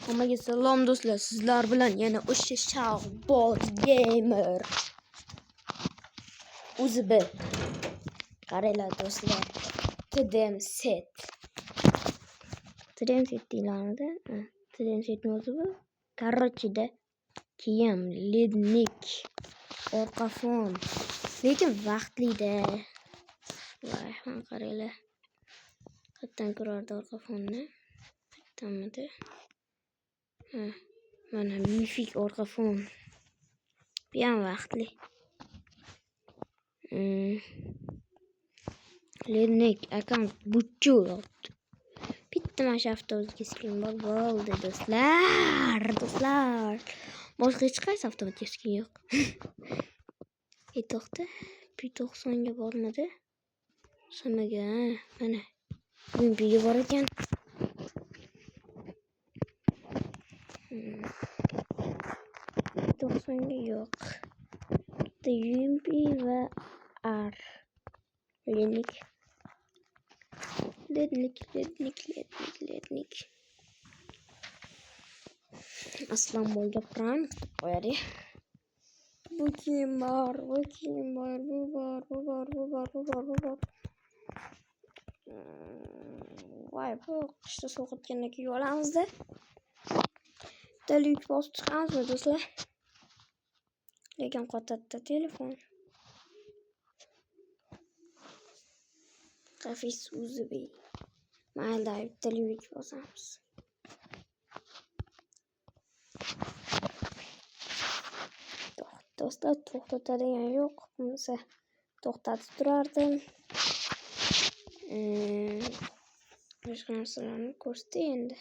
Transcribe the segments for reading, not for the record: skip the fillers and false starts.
Hammaga salom do'stlar. Sizlar bilan yana o'sha Shahboz Gamer. O'zi bir qaranglar do'stlar. TDM set. TDM set deylarmidi? TDM setning o'zi bu. Tarrochida kiyim, lednik, orqa fon. Lekin vaqtlida. Voy, qaranglar. Qayerdan ko'rardi orqa fonni? Qayerdanmidi? Mana mifik orqa fon. Bu ham vaqtli. Lednik akam buchu yotdi. Bitta mana shu avtobusga skin bor bo'ldi do'stlar. Boshqa hech qaysi avtobusga skin yo'q. To'xta. P90 ga bormadi. Samaga mana Olimpiyaga bor ekan. P90 ga yo'q. Bitta Yumpi va R. Lednik. Aslan boyga prank qo'yadi. Bu kiyim bor. Bu bor. Voy, bu qishda sovuqotganda kiyib olamizda. Bitta yuk bosib chiqamizmi do'stlar? Lekin qotadi telefon. Qafis uzbi. Mayda bitta yuk bosamiz. Do'stlar to'xtatadigan yo'q. Bo'lsa to'xtatib turardim. Boshqa narsalarni ko'rsatdi endi.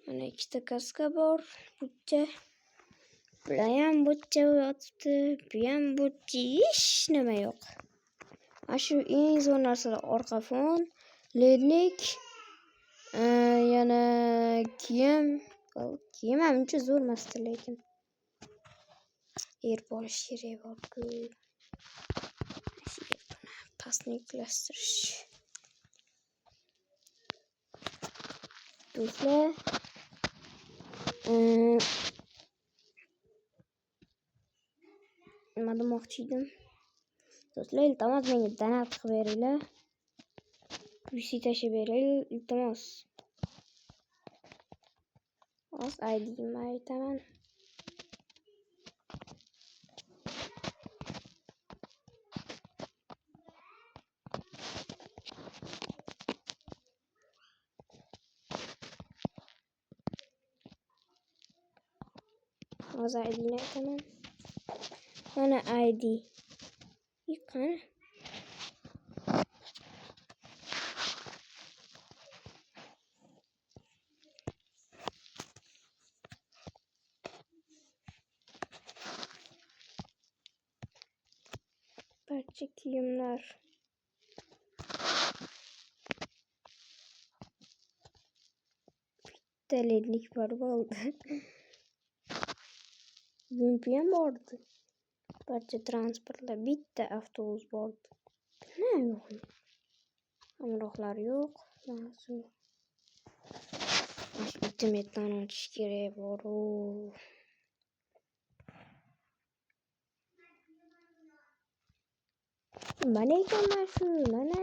Mana ikkita kaska bor. Bucha. Bulayam bucha yotibdi. Bu ham bucha. Hech nima yo'q. Mana shu eng zo'r narsalar orqa fon, lednik, yana kiyim. Kiyim ham uncha zo'r emas lekin. Polish kerak bor-ku. Pastniklashtirish. Do'stlar, nima demoqchi edim? Do'stlar, iltimos menga donat qilib beringlar. Pulsi tashib beringlar, iltimos. O'z ID'imni aytaman. O'z ID'ni aytaman. Mana ID. Qani? Barcha kiyimlar. Bitta lednik bor bo'ldi. Yumpi ham bordi. Barcha transportlar, bitta avtobus bordi. Nima yo'q? Hamrohlar yo'q. Internetten ochish kerak bor-u. Mana ekan shu, mana.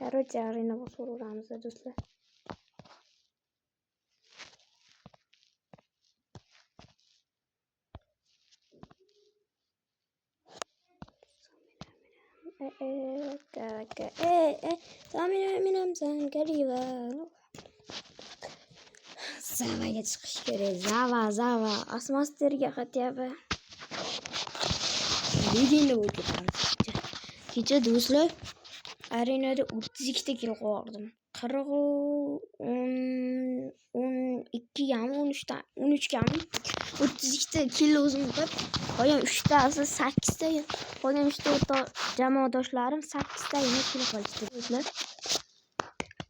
Короче, arena bosib o'ramiz do'stlar. Zavaga chiqish kerak. Zava. Asmasterga qaytyapti. Legenda bo'lib ketamiz. Kecha do'stlar, arenada 32 ta kill qildim. 12 gami, 13 gami, 32 ta kill o'zim qilib, qolgan 3 tasi 8 ta, qolgan 3 ta jamoadoshlarim 8 ta yana kill qilishdi do'stlar.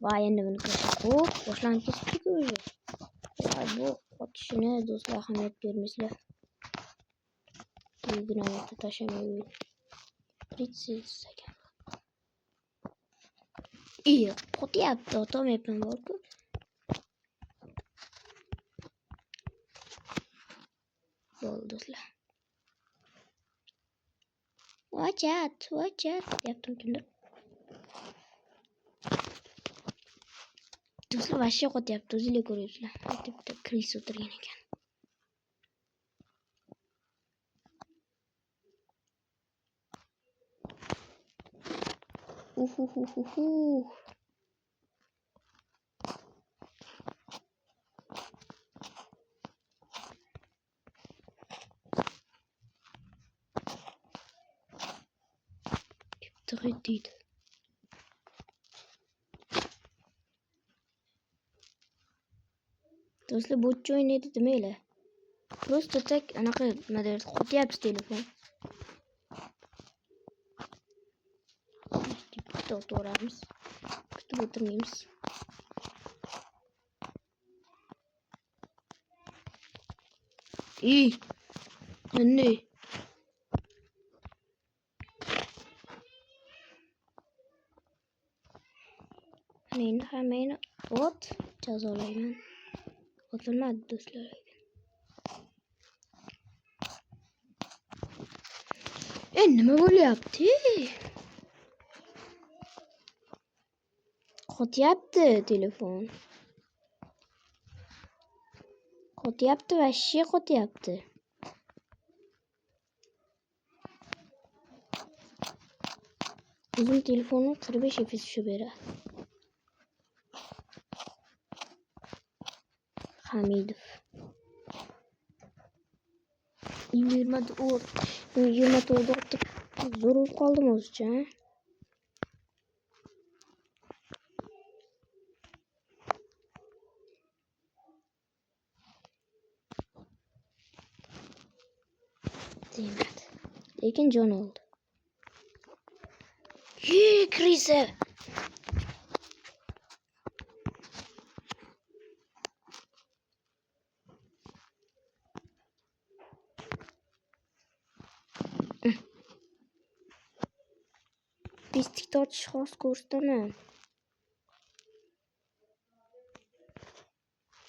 Va endi buni ko'p boshlanib ketdi o'zi. Bu otishini do'stlar ahamiyat bermaysizlar. Bu gunohni tashlamayman. Pritsiz ekan. qo'tyapti, otamayapman borku. Bo'ldi do'stlar. Watch out deyaptim kimdir. Do'stlar vashsha qo'tyapti, o'zinglar ko'ryapsizlar. Bitta kris o'tirgan ekan. Deydi. Do'stlar botcha o'ynaydi demanglar. Просто tak anaqa nima derdi, qo'tyapti telefon. Bitta o'tiramiz. Kutib o'tirmaymiz. Anne. Meni ot jazolayman. Otilmadi do'stlar. Nima bo'lyapti? Qo'tyapti telefon. Qo'tyapti, vashshe qo'tyapti. O'zim telefonim 45 fps shu beradi. Hamidov. 24 zo'r qoldim o'zicha. Demadi. Lekin jon oldi. Kriza. Pislikda ochish xos ko'rsataman.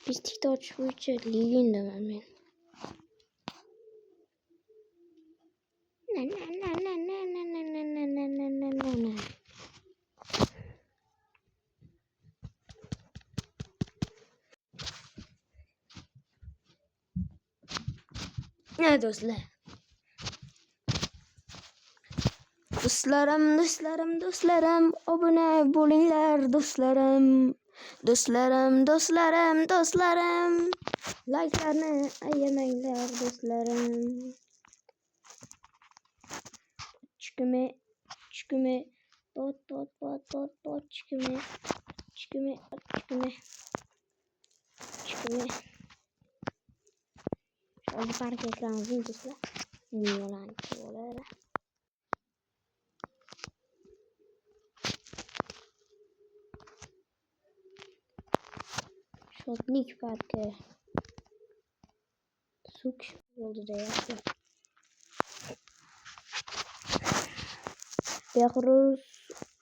Pislikda ochish bo'yicha legendaman men. Ne do'stlar? Do'stlarim, obuna bo'linglar do'stlarim. Do'stlarim. Like'larni ayamanglar do'stlarim. Chukumi. Bot, chukumi. Hadi fark ekranınızı do'stlar. Yalan bo'lar. Shotnik parki. Suk oldu deyapti. Behruz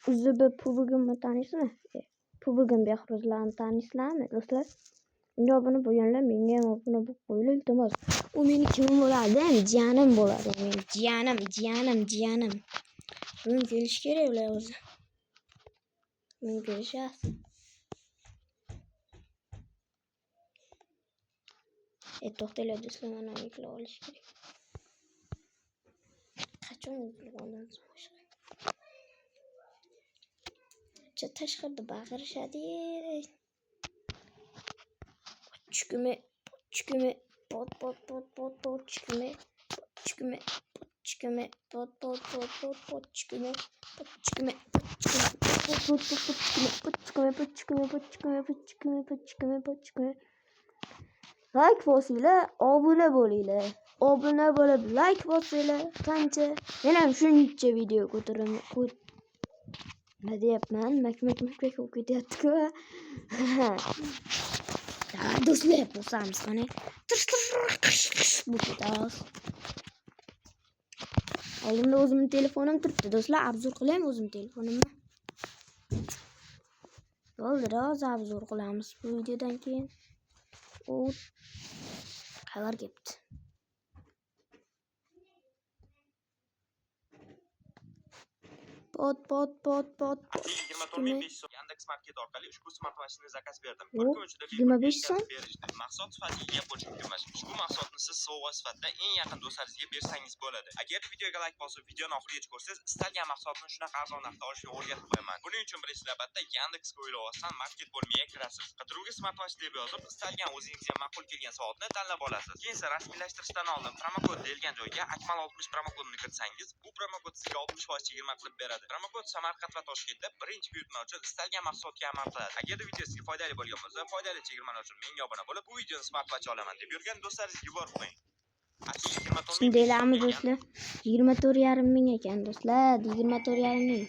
Uzbi pubugimni taniysizmi? Pubugim Behruzlarni taniysizlarmi do'stlar? Unga obuna bo'lganlar menga ham obuna bo'lib qo'yinglar iltimos. U meni kimim bo'ladi? Jiyanim bo'ladi. Men jiyanim. Bugun kelish kerak ular o'zi. Bugun kelishadi. To'xtanglar do'stlar, mana yuklab olish kerak. Qachon yuklab olamiz boshqa? Tashqarida baqirishadi. Chukumi. Pot chukumi. Like bosinglar, obuna bo'linglar. Obuna bo'lib like bosinglar. Qancha? Men ham shuncha video ko'taraman. Nima deyapman? Mak bo'lib ketyapti-ku. Do'stlar, bosamiz qani. Bu ketamiz. Oldimda o'zimning telefonim turibdi. Do'stlar, obzor qilaymi o'zimning telefonimni? Bo'ldi, rozi obzor qilamiz bu videodan keyin. U xabar kelibdi. Pot. 24.500 so'm Yandex Market orqali ushbu smartwatchni zakaz berdim. Bir kun ichida 25 so'm berishdi. Mahsulot sifatiga gap bo'lish mumkin emas. Ushbu mahsulotni siz sovg'a sifatida eng yaqin do'stlaringizga bersangiz bo'ladi. Agar videoga like bosib, videoni oxirigacha ko'rsangiz, istalgan mahsulotni shunaqa arzon narxda olishga o'rgatib qo'yaman. Buning uchun birinchi navbatda Yandex ilovasidan Market bo'limiga kirasiz. Qidiruvga smartwatch deb yozib, istalgan o'zingizga ma'qul kelgan soatni tanlab olasiz. Keyin esa rasmiylashtirishdan oldin promokod deyilgan joyga Akmal 60 promokodini kiritsangiz, bu promokod sizga 60% chegirma qilib beradi. Promokod Samarqand va Toshkentda birinchi buyurtma uchun istalgan mahsulotga amal qiladi. Agar video sizga foydali bo'lgan bo'lsa, foydali chegirmalar uchun menga obuna bo'lib, bu videoni smartwatch olaman deb yurgan do'stlaringizga yuborib qo'ying. Shundaylami do'stlar? 24,5 ming ekan do'stlar, 24,5 ming.